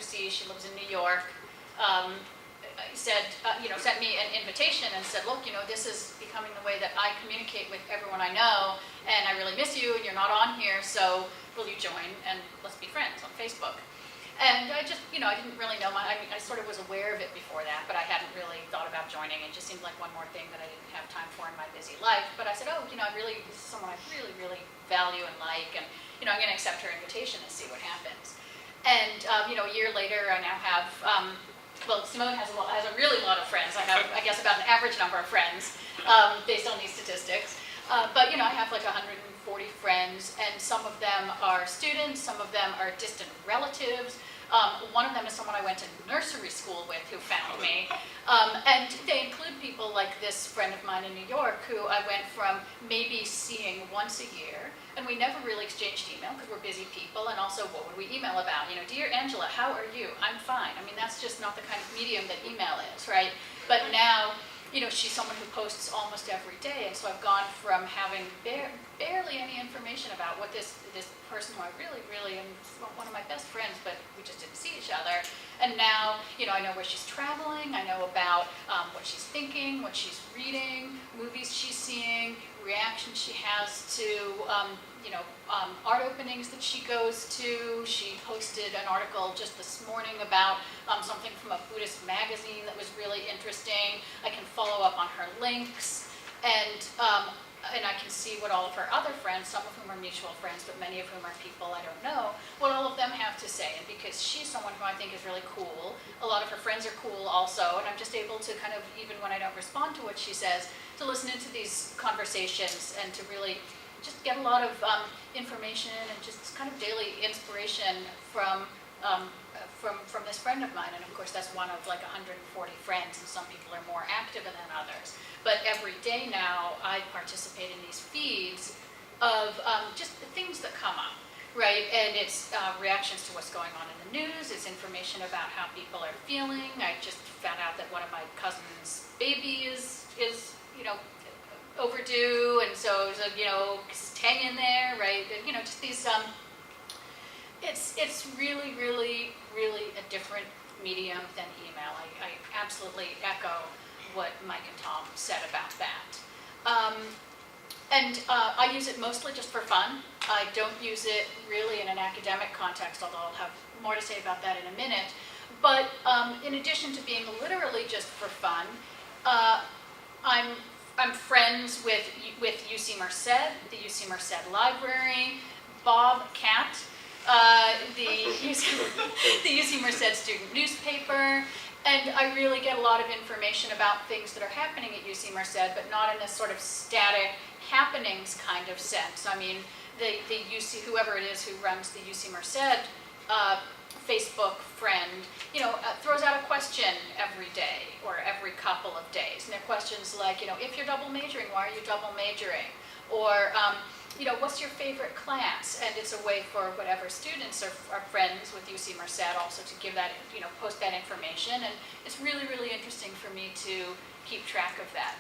overseas. She lives in New York. Said, sent me an invitation and said, look, this is becoming the way that I communicate with everyone I know, and I really miss you, and you're not on here, so will you join, and let's be friends on Facebook. And I just, I didn't really know I sort of was aware of it before that, but I hadn't really thought about joining. It just seemed like one more thing that I didn't have time for in my busy life. But I said, this is someone I really, really value and like, and, I'm going to accept her invitation and see what happens. And, a year later, I now have, Simone has a really lot of friends. I have, I guess, about an average number of friends based on these statistics. But, I have like 140 friends, and some of them are students, some of them are distant relatives. One of them is someone I went to nursery school with who found me. And they include people like this friend of mine in New York who I went from maybe seeing once a year, and we never really exchanged email because we're busy people, and also what would we email about? Dear Angela, how are you? I'm fine. I mean, that's just not the kind of medium that email is, right? But now, she's someone who posts almost every day, and so I've gone from having barely any information about what this person who I really, really am one of my best friends, but we just didn't see each other. And now, I know where she's traveling, I know about what she's thinking, what she's reading, movies she's seeing, reactions she has to, art openings that she goes to. She posted an article just this morning about something from a Buddhist magazine that was really interesting. I can follow up on her links, and I can see what all of her other friends, some of whom are mutual friends, but many of whom are people I don't know, what all of them have to say. And because she's someone who I think is really cool, a lot of her friends are cool also, and I'm just able to kind of, even when I don't respond to what she says, to listen into these conversations and to really just get a lot of information and just kind of daily inspiration from this friend of mine. And of course, that's one of like 140 friends, and some people are more active than others. But every day now, I participate in these feeds of just the things that come up, right? And it's reactions to what's going on in the news. It's information about how people are feeling. I just found out that one of my cousin's baby is overdue, and so hang in there, right? Just these. It's really, really, really a different medium than email. I absolutely echo what Mike and Tom said about that. I use it mostly just for fun. I don't use it really in an academic context, although I'll have more to say about that in a minute. But in addition to being literally just for fun, I'm friends with UC Merced, the UC Merced Library, Bob Catt, the UC Merced student newspaper, and I really get a lot of information about things that are happening at UC Merced, but not in this sort of static happenings kind of sense. I mean, the UC, whoever it is who runs the UC Merced Facebook friend, throws out a question every day or every couple of days. And they're questions like, if you're double majoring, why are you double majoring? Or, what's your favorite class? And it's a way for whatever students are friends with UC Merced also to give that, post that information. And it's really, really interesting for me to keep track of that.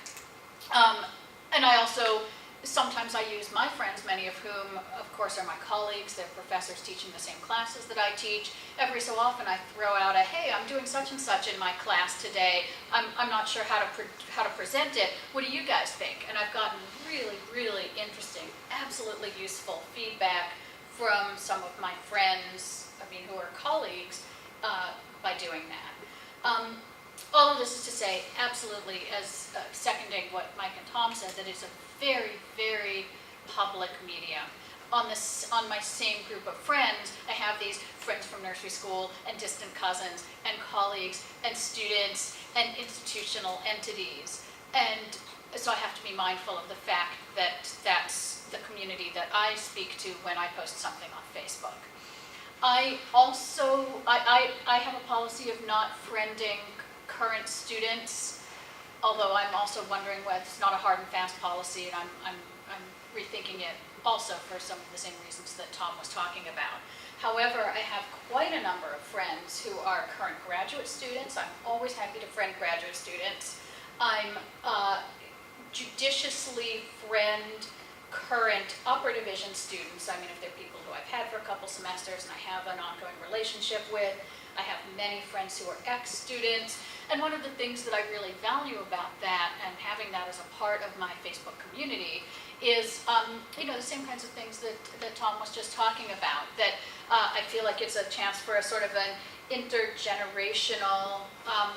And I also, sometimes I use my friends, many of whom, of course, are my colleagues. They're professors teaching the same classes that I teach. Every so often I throw out a, hey, I'm doing such and such in my class today. I'm not sure how to present it. What do you guys think? And I've gotten really, really interesting, absolutely useful feedback from some of my friends, who are colleagues, by doing that. All of this is to say, absolutely, as seconding what Mike and Tom said, that it's a very, very public medium. On my same group of friends, I have these friends from nursery school and distant cousins and colleagues and students and institutional entities. And so I have to be mindful of the fact that that's the community that I speak to when I post something on Facebook. I also, I have a policy of not friending current students, although I'm also wondering whether it's not a hard and fast policy, and I'm rethinking it also for some of the same reasons that Tom was talking about. However, I have quite a number of friends who are current graduate students. I'm always happy to friend graduate students. I'm judiciously friend current upper division students. If they're people who I've had for a couple semesters and I have an ongoing relationship with. I have many friends who are ex-students, and one of the things that I really value about that and having that as a part of my Facebook community is, the same kinds of things that Tom was just talking about, that I feel like it's a chance for a sort of an intergenerational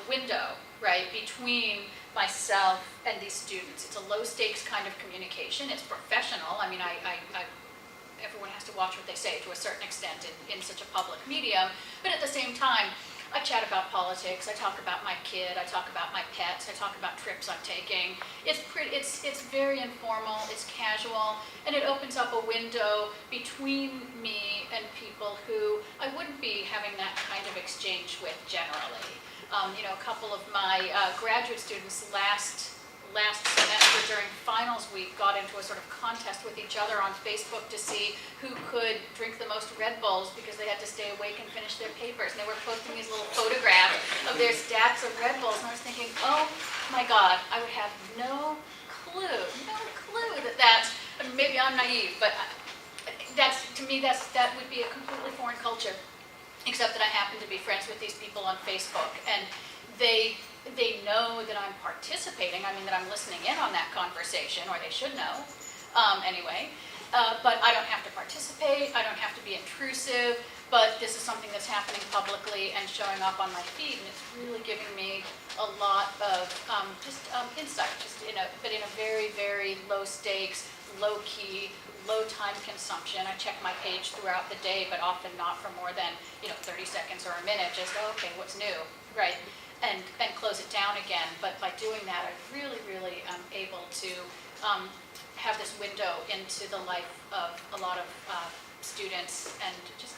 window, right, between myself and these students. It's a low stakes kind of communication. It's professional. I mean, everyone has to watch what they say to a certain extent in such a public medium, but at the same time, I chat about politics, I talk about my kid, I talk about my pets, I talk about trips I'm taking. It's very informal, it's casual, and it opens up a window between me and people who I wouldn't be having that kind of exchange with generally. A couple of my graduate students last semester during finals week got into a sort of contest with each other on Facebook to see who could drink the most Red Bulls because they had to stay awake and finish their papers. And they were posting these little photographs of their stacks of Red Bulls. And I was thinking, oh my God, I would have no clue that I mean, maybe I'm naive, but to me, that would be a completely foreign culture, except that I happen to be friends with these people on Facebook. And they know that I'm participating, that I'm listening in on that conversation, or they should know, anyway. But I don't have to participate, I don't have to be intrusive, but this is something that's happening publicly and showing up on my feed, and it's really giving me a lot of insight, but in a very, very low stakes, low key, low time consumption. I check my page throughout the day, but often not for more than 30 seconds or a minute, just, okay, what's new, right? And close it down again. But by doing that, I really, really am able to have this window into the life of a lot of students and just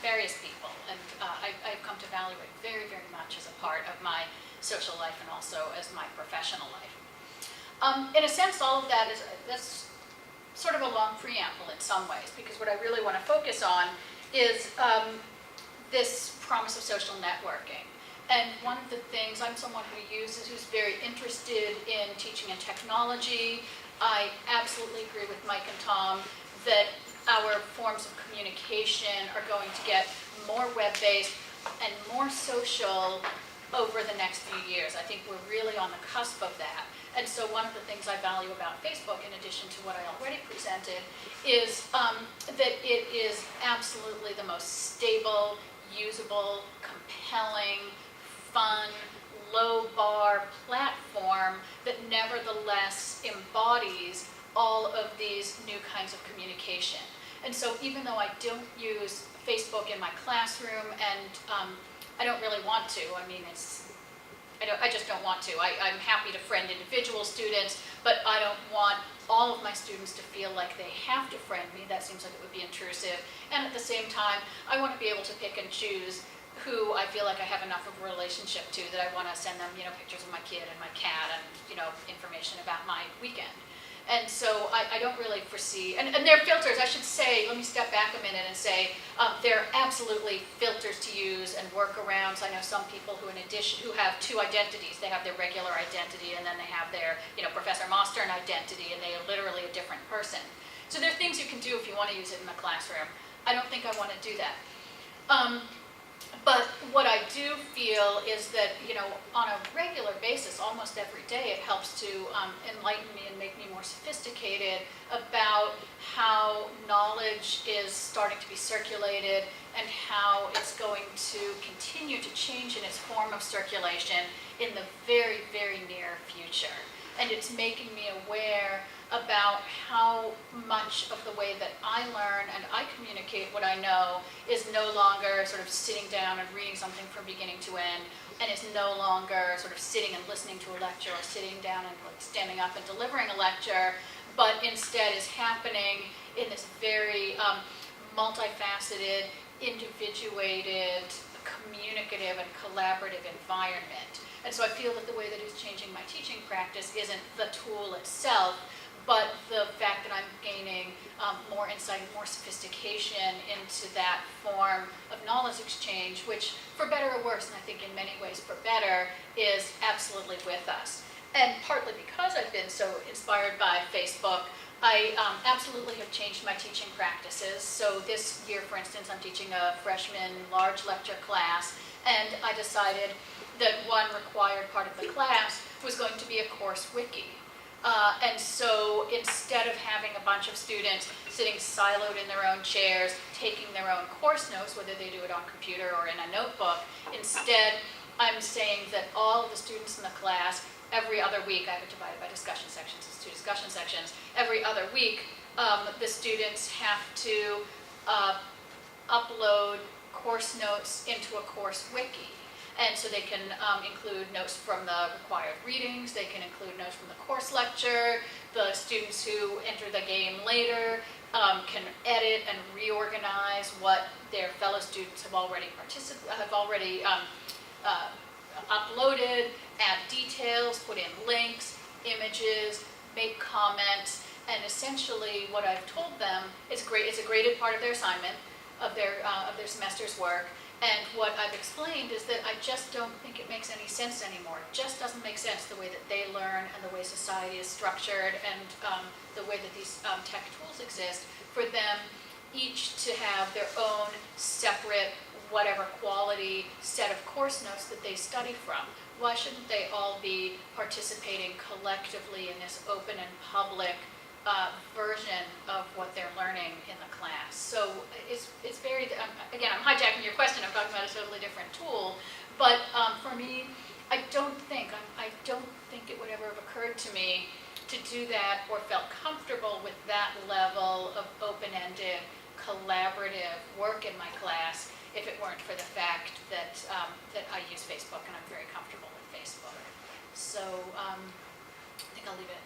various people. And I've come to value it very, very much as a part of my social life and also as my professional life. In a sense, all of that's sort of a long preamble in some ways, because what I really want to focus on is this promise of social networking. And one of the things, I'm someone who's very interested in teaching and technology. I absolutely agree with Mike and Tom that our forms of communication are going to get more web-based and more social over the next few years. I think we're really on the cusp of that. And so one of the things I value about Facebook, in addition to what I already presented, is that it is absolutely the most stable, usable, compelling, fun, low-bar platform that nevertheless embodies all of these new kinds of communication. And so even though I don't use Facebook in my classroom, and I don't really want to, I just don't want to. I'm happy to friend individual students, but I don't want all of my students to feel like they have to friend me. That seems like it would be intrusive. And at the same time, I want to be able to pick and choose who I feel like I have enough of a relationship to that I want to send them, pictures of my kid and my cat and, information about my weekend. And so I don't really foresee, and there are filters, I should say, let me step back a minute and say, there are absolutely filters to use and workarounds. I know some people who have two identities. They have their regular identity and then they have their, Professor Mostern identity, and they are literally a different person. So there are things you can do if you want to use it in the classroom. I don't think I want to do that. But what I do feel is that, on a regular basis, almost every day, it helps to enlighten me and make me more sophisticated about how knowledge is starting to be circulated and how it's going to continue to change in its form of circulation in the very, very near future. And it's making me aware about how much of the way that I learn and I communicate what I know is no longer sort of sitting down and reading something from beginning to end, and is no longer sort of sitting and listening to a lecture or sitting down and standing up and delivering a lecture, but instead is happening in this very multifaceted, individuated, communicative and collaborative environment. And so I feel that the way that it's changing my teaching practice isn't the tool itself, but the fact that I'm gaining more insight, more sophistication into that form of knowledge exchange, which for better or worse, and I think in many ways for better, is absolutely with us. And partly because I've been so inspired by Facebook, I absolutely have changed my teaching practices. So this year, for instance, I'm teaching a freshman large lecture class, and I decided that one required part of the class was going to be a course wiki. And so instead of having a bunch of students sitting siloed in their own chairs, taking their own course notes, whether they do it on computer or in a notebook, instead I'm saying that all of the students in the class, every other week, I have it divided by discussion sections, it's 2 discussion sections, every other week the students have to upload course notes into a course wiki. And so they can include notes from the required readings, they can include notes from the course lecture, the students who enter the game later can edit and reorganize what their fellow students have already uploaded, add details, put in links, images, make comments, and essentially what I've told them is it's a graded part of their assignment, of their semester's work. And what I've explained is that I just don't think it makes any sense anymore. It just doesn't make sense the way that they learn and the way society is structured and the way that these tech tools exist, for them each to have their own separate, whatever quality set of course notes that they study from. Why shouldn't they all be participating collectively in this open and public version of what they're learning in the class? So it's very, again, I'm hijacking your question, I'm talking about a totally different tool, but for me, I don't think it would ever have occurred to me to do that or felt comfortable with that level of open-ended, collaborative work in my class if it weren't for the fact that that I use Facebook and I'm very comfortable with Facebook. So I think I'll leave it